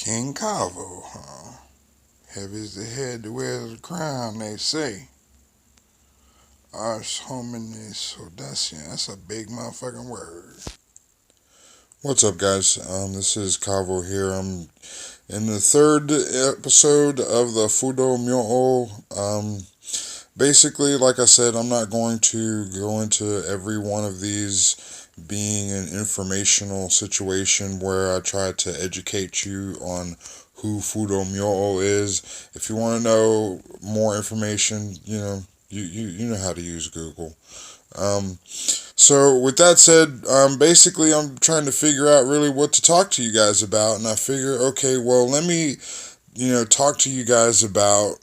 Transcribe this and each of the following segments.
King Cavo, huh? Heavy is the head that wears the crown, they say. Ars hominis audacia. That's a big motherfucking word. What's up, guys? This is Cavo here. I'm in the third episode of the Fudo Myo-O. Basically, like I said, I'm not going to go into every one of these being an informational situation where I try to educate you on who Fudo Myo-O is. If you want to know more information, you know how to use Google. So with that said, basically I'm trying to figure out really what to talk to you guys about, and I figure, okay, well, let me, talk to you guys about,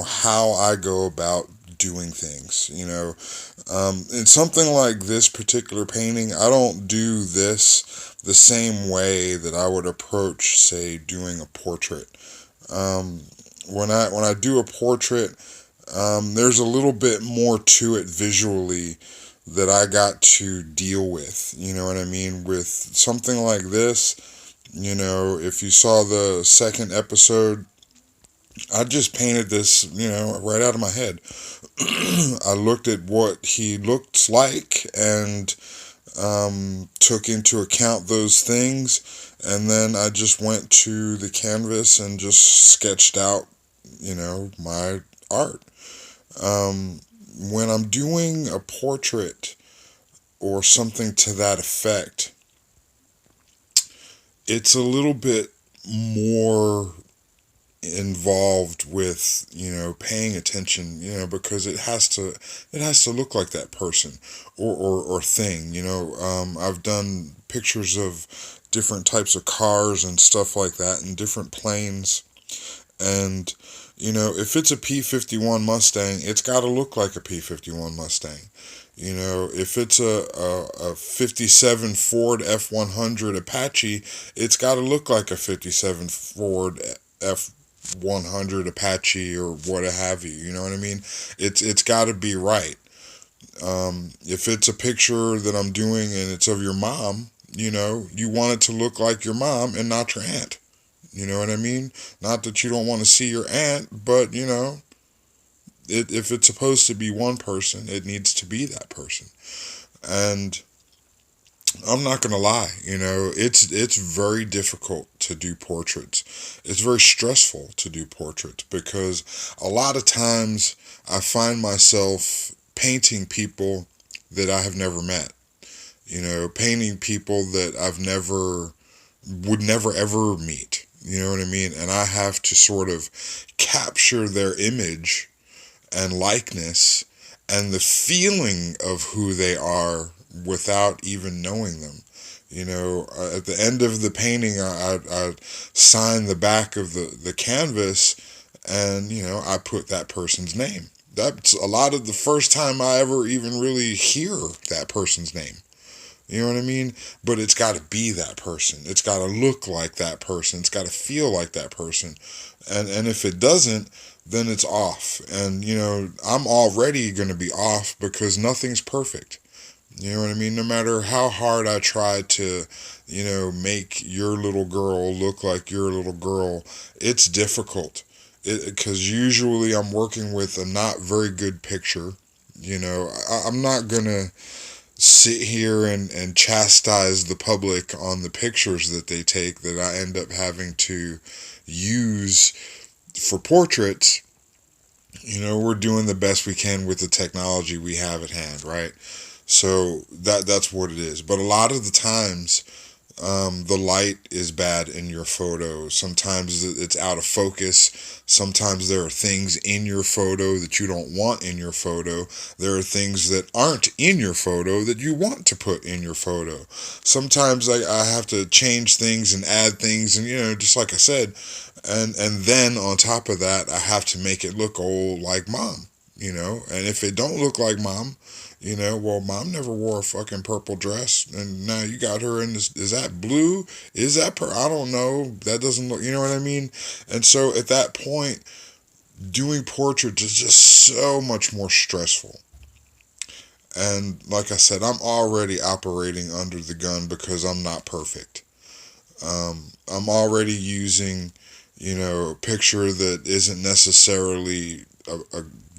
how I go about doing things. In something like this particular painting, I don't do this the same way that I would approach, say, doing a portrait. When I do a portrait, there's a little bit more to it visually that I got to deal with. You know what I mean? With something like this, if you saw the second episode, I just painted this, right out of my head. I looked at what he looked like and took into account those things, and then I just went to the canvas and just sketched out, my art. When I'm doing a portrait or something to that effect, it's a little bit more involved with paying attention, because it has to look like that person or thing. I've done pictures of different types of cars and stuff like that, and different planes. And if it's a P-51 Mustang, it's got to look like a P-51 Mustang. If it's a 57 Ford F-100 Apache, it's got to look like a 57 Ford F-100 Apache or what have you. You know what I mean? It's got to be right. If it's a picture that I'm doing and it's of your mom, you want it to look like your mom and not your aunt. You know what I mean? Not that you don't want to see your aunt, but, if it's supposed to be one person, it needs to be that person. And I'm not going to lie, it's very difficult to do portraits. It's very stressful to do portraits because a lot of times I find myself painting people that I have never met. Painting people that would never ever meet. You know what I mean? And I have to sort of capture their image and likeness and the feeling of who they are without even knowing them. At the end of the painting, I sign the back of the canvas, and, I put that person's name. That's a lot of the first time I ever even really hear that person's name. You know what I mean? But it's got to be that person. It's got to look like that person. It's got to feel like that person. And if it doesn't, then it's off. And, I'm already going to be off because nothing's perfect. You know what I mean? No matter how hard I try to, make your little girl look like your little girl, it's difficult. Because usually I'm working with a not very good picture. I'm not going to sit here and chastise the public on the pictures that they take that I end up having to use for portraits. We're doing the best we can with the technology we have at hand, right? So that's what it is. But a lot of the times, the light is bad in your photo. Sometimes it's out of focus. Sometimes there are things in your photo that you don't want in your photo. There are things that aren't in your photo that you want to put in your photo. Sometimes I have to change things and add things, and just like I said, and then on top of that, I have to make it look old like mom. And if it don't look like mom, well, mom never wore a fucking purple dress, and now you got her in this. Is that blue? Is that I don't know. That doesn't look. You know what I mean? And so at that point, doing portraits is just so much more stressful. And like I said, I'm already operating under the gun because I'm not perfect. I'm already using, a picture that isn't necessarily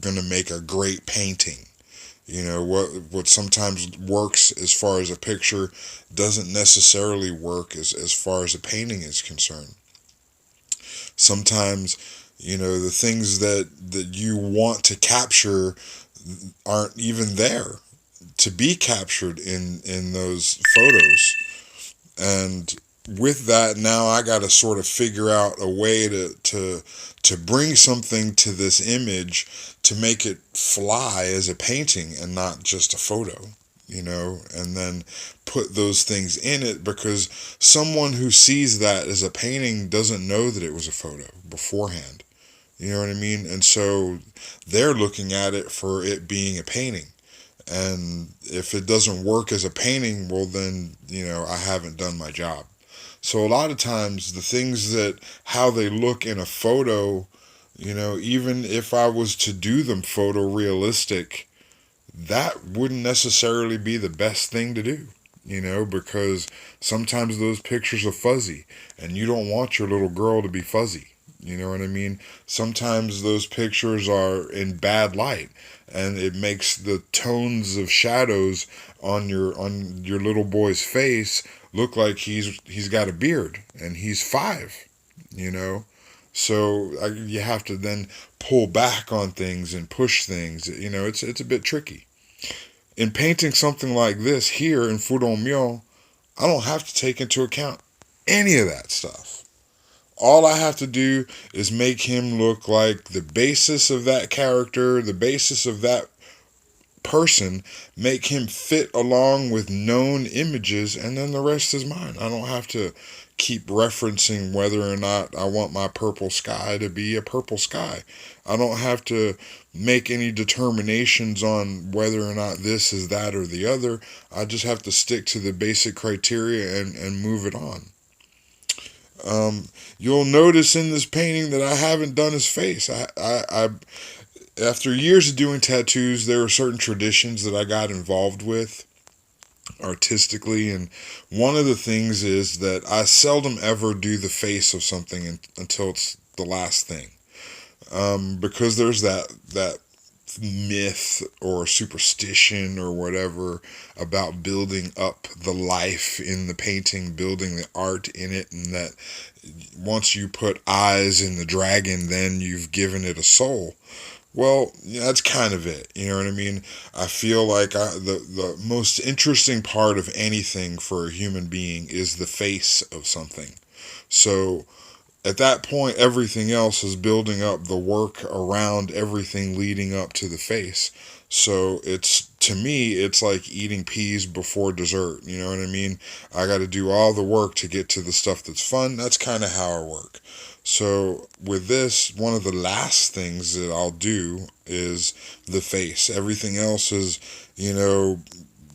going to make a great painting. What sometimes works as far as a picture doesn't necessarily work as far as a painting is concerned. Sometimes, the things that you want to capture aren't even there to be captured in those photos. And with that, now I got to sort of figure out a way to bring something to this image to make it fly as a painting and not just a photo, and then put those things in it, because someone who sees that as a painting doesn't know that it was a photo beforehand. You know what I mean? And so they're looking at it for it being a painting. And if it doesn't work as a painting, well, then, I haven't done my job. So a lot of times, the things that, how they look in a photo, even if I was to do them photorealistic, that wouldn't necessarily be the best thing to do, because sometimes those pictures are fuzzy and you don't want your little girl to be fuzzy. You know what I mean? Sometimes those pictures are in bad light and it makes the tones of shadows on your little boy's face look like he's got a beard and he's 5, you know? So you have to then pull back on things and push things. It's a bit tricky. In painting something like this here in Fudo Myo, I don't have to take into account any of that stuff. All I have to do is make him look like the basis of that character, the basis of that person, make him fit along with known images, and then the rest is mine. I don't have to keep referencing whether or not I want my purple sky to be a purple sky. I don't have to make any determinations on whether or not this is that or the other. I just have to stick to the basic criteria and move it on. You'll notice in this painting that I haven't done his face. I after years of doing tattoos, there were certain traditions that I got involved with artistically, and one of the things is that I seldom ever do the face of something until it's the last thing, because there's that myth or superstition or whatever about building up the life in the painting, building the art in it, and that once you put eyes in the dragon, then you've given it a soul. Well, yeah, that's kind of it. You know what I mean? I feel like the most interesting part of anything for a human being is the face of something. So at that point, everything else is building up the work around everything leading up to the face. So to me, it's like eating peas before dessert. You know what I mean? I got to do all the work to get to the stuff that's fun. That's kind of how I work. So with this, one of the last things that I'll do is the face. Everything else is,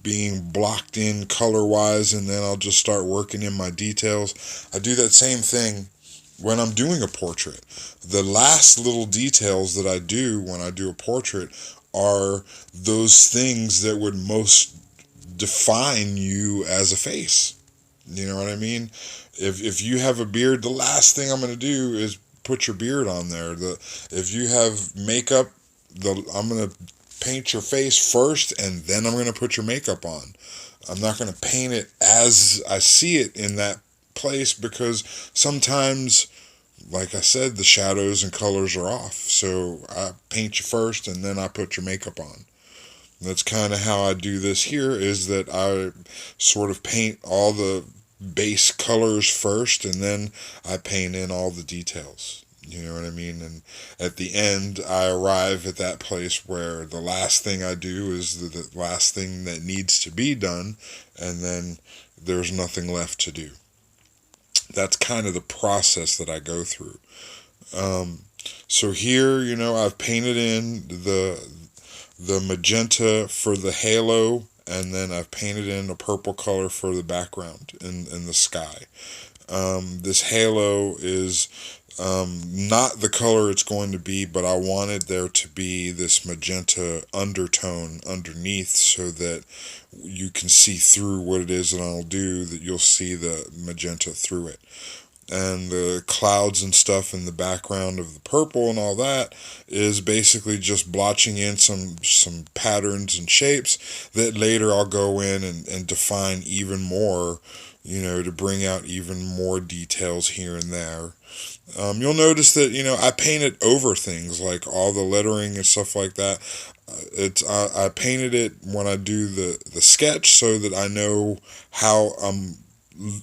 being blocked in color wise, and then I'll just start working in my details. I do that same thing when I'm doing a portrait. The last little details that I do when I do a portrait are those things that would most define you as a face. You know what I mean? If you have a beard, the last thing I'm going to do is put your beard on there. If you have makeup, I'm going to paint your face first, and then I'm going to put your makeup on. I'm not going to paint it as I see it in that place, because sometimes, like I said, the shadows and colors are off. So I paint you first, and then I put your makeup on. That's kind of how I do this here, is that I sort of paint all the base colors first, and then I paint in all the details. You know what I mean? And at the end, I arrive at that place where the last thing I do is the last thing that needs to be done, and then there's nothing left to do. That's kind of the process that I go through. So here, I've painted in the magenta for the halo, and then I've painted in a purple color for the background in the sky. This halo is not the color it's going to be, but I wanted there to be this magenta undertone underneath so that you can see through what it is that I'll do, that you'll see the magenta through it. And the clouds and stuff in the background of the purple and all that is basically just blotching in some patterns and shapes that later I'll go in and define even more, to bring out even more details here and there. You'll notice that I painted over things like all the lettering and stuff like that. I painted it when I do the sketch so that I know how I'm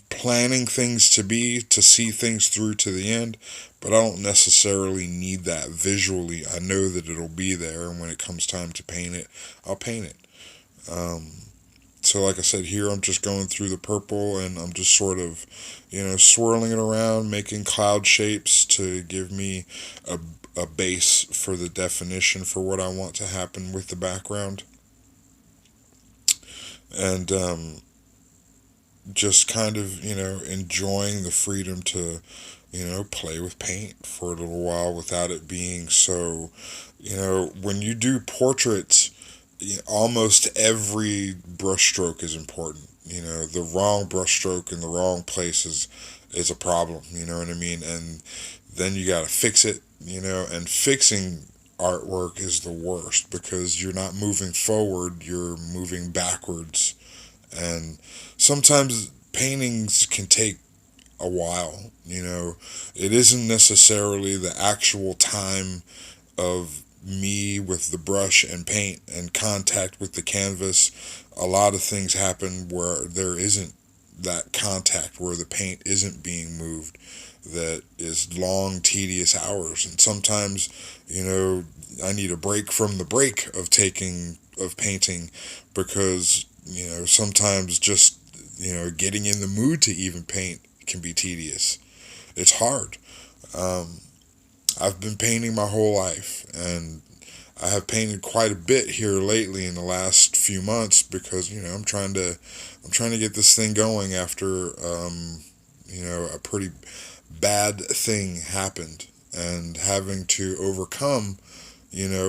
planning things to be, to see things through to the end, but I don't necessarily need that visually. I know that it'll be there, and when it comes time to paint it, I'll paint it. Um, so like I said, here I'm just going through the purple and I'm just sort of, swirling it around, making cloud shapes to give me a base for the definition for what I want to happen with the background. And just kind of, enjoying the freedom to, play with paint for a little while without it being so, when you do portraits, almost every brushstroke is important. The wrong brushstroke in the wrong place is a problem. You know what I mean? And then you got to fix it. And fixing artwork is the worst because you're not moving forward, you're moving backwards. And sometimes paintings can take a while. It isn't necessarily the actual time of me with the brush and paint and contact with the canvas. A lot of things happen where there isn't that contact, where the paint isn't being moved, that is long, tedious hours. And sometimes, I need a break from the break of painting because, sometimes just, getting in the mood to even paint can be tedious. It's hard. Um, I've been painting my whole life, and I have painted quite a bit here lately in the last few months because I'm trying to get this thing going after a pretty bad thing happened, and having to overcome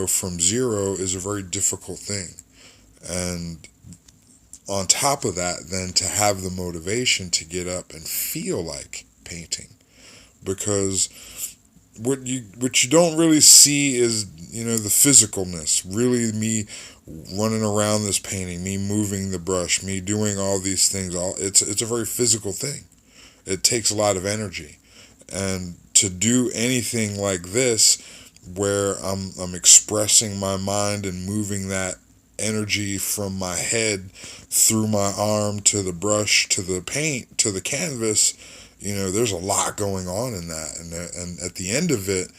from zero is a very difficult thing. And on top of that, then to have the motivation to get up and feel like painting, because what you don't really see is the physicalness, really, me running around this painting, me moving the brush, me doing all these things. All it's a very physical thing. It takes a lot of energy, and to do anything like this where I'm expressing my mind and moving that energy from my head through my arm to the brush to the paint to the canvas, there's a lot going on in that. And at the end of it,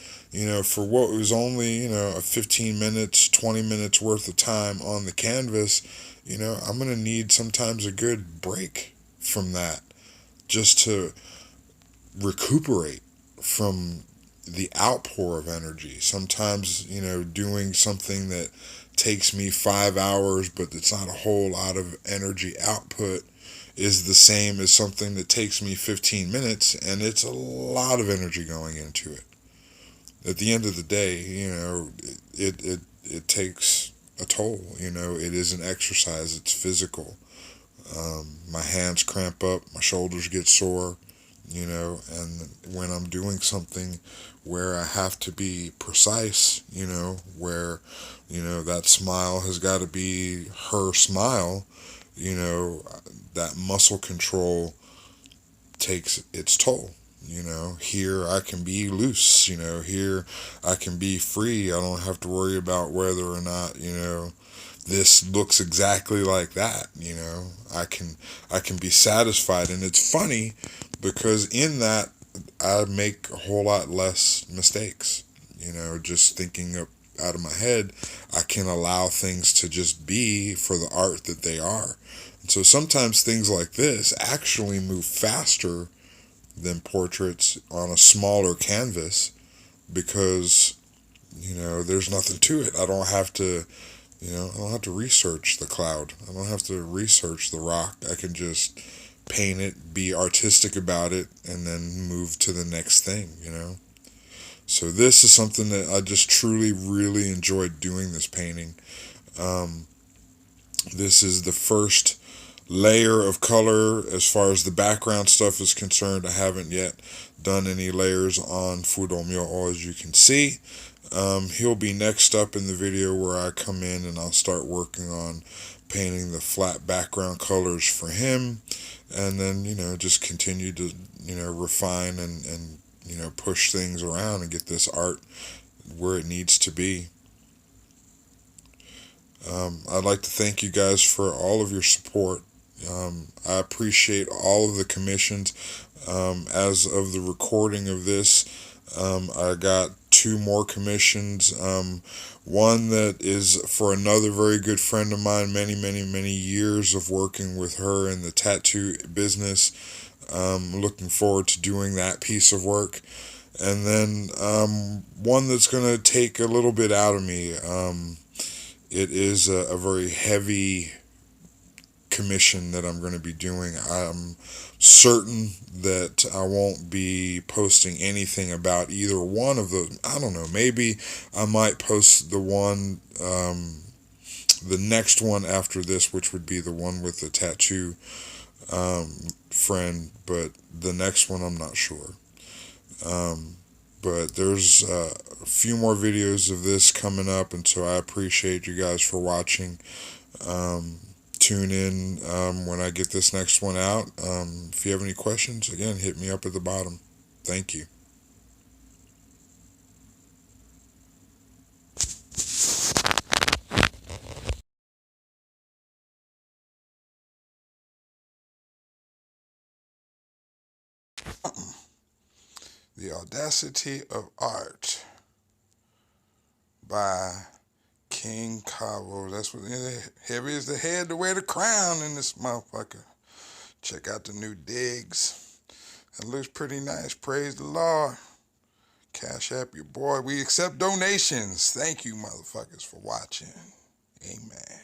for what was only, a 15 minutes, 20 minutes worth of time on the canvas, I'm going to need sometimes a good break from that just to recuperate from the outpour of energy. Sometimes, doing something that takes me 5 hours, but it's not a whole lot of energy output, is the same as something that takes me 15 minutes and it's a lot of energy going into it. At the end of the day, it takes a toll. It is an exercise, it's physical. My hands cramp up, my shoulders get sore, and when I'm doing something where I have to be precise, where, that smile has got to be her smile, that muscle control takes its toll. Here I can be loose, here I can be free. I don't have to worry about whether or not, this looks exactly like that. I can be satisfied. And it's funny because in that I make a whole lot less mistakes. Just thinking out of my head, I can allow things to just be for the art that they are. And so sometimes things like this actually move faster than portraits on a smaller canvas because, there's nothing to it. I don't have to, I don't have to research the cloud. I don't have to research the rock. I can just paint it, be artistic about it, and then move to the next thing, you know. So this is something that I just truly, really enjoyed doing this painting. Um, this is the first layer of color as far as the background stuff is concerned. I haven't yet done any layers on Fudo Myo-O, as you can see. He'll be next up in the video where I come in and I'll start working on painting the flat background colors for him, and then, you know, just continue to, you know, refine and you know, push things around and get this art where it needs to be. I'd like to thank you guys for all of your support. I appreciate all of the commissions. As of the recording of this, I got 2 more commissions. One that is for another very good friend of mine, many years of working with her in the tattoo business. Looking forward to doing that piece of work. And then one that's going to take a little bit out of me. It is a very heavy commission that I'm going to be doing. I'm certain that I won't be posting anything about either one of those. I don't know. Maybe I might post the next one after this, which would be the one with the tattoo friend. But the next one, I'm not sure. But there's a few more videos of this coming up, and so I appreciate you guys for watching. Tune in when I get this next one out. If you have any questions, again, hit me up at the bottom. Thank you. The Audacity of Art by King Cabo. That's what, heavy is the head to wear the crown in this motherfucker. Check out the new digs. That looks pretty nice. Praise the Lord. Cash App your boy. We accept donations. Thank you, motherfuckers, for watching. Amen.